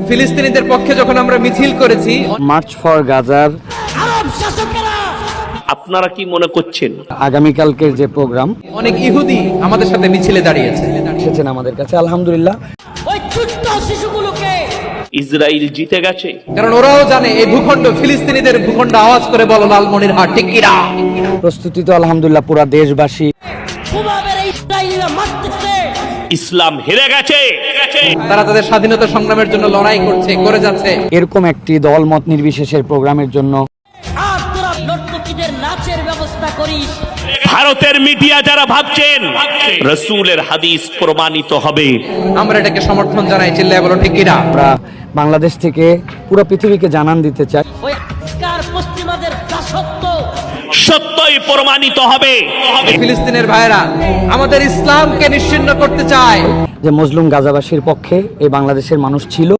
ফিলিস্তিনিদের পক্ষে যখন আমরা মিছিল করেছি, মার্চ ফর গাজার আরব শাসকেরা আপনারা কি মনে করছেন আগামীকালকের যে প্রোগ্রাম অনেক ইহুদি আমাদের সাথে মিছিলে দাঁড়িয়েছে। এসেছেন আমাদের কাছে, আলহামদুলিল্লাহ। ওই ছোট্ট শিশুগুলোকে ইসরায়েল জিতে গেছে? কারণ ওরাও জানে এই ভূখণ্ড ফিলিস্তিনিদের ভূখণ্ড। আওয়াজ করে বলো লালমনিরহাট ঠিক কিনা? প্রস্তুতি তো আলহামদুলিল্লাহ পুরা দেশবাসী। কুবাবের ইসরায়েলিরা মারতেছে। ইসলাম হেরে গেছে। তারা তাদের স্বাধীনতা সংগ্রামের জন্য লড়াই করছে, করে যাচ্ছে। এরকম একটি দল মত নির্বিশেষের প্রোগ্রামের জন্য আর তোরা নর্তকীদের নাচের ব্যবস্থা করিস। ভারতের মিডিয়া যারা ভাবছেন রাসূলের হাদিস প্রমাণিত হবে, আমরা এটাকে সমর্থন জানাই। চিল্লায় বলো ঠিক কিনা? আমরা বাংলাদেশ থেকে পুরো পৃথিবীকে জানান দিতে চাই ওই আজকার পশ্চিমাদের দাসত্ব সত্যই প্রমাণিত হবে। ফিলিস্তিনের ভাইরা আমাদের ইসলামকে নিশ্চিহ্ন করতে চায়। যে মজলুম গাজাবাসীর পক্ষে এই বাংলাদেশের মানুষ ছিল।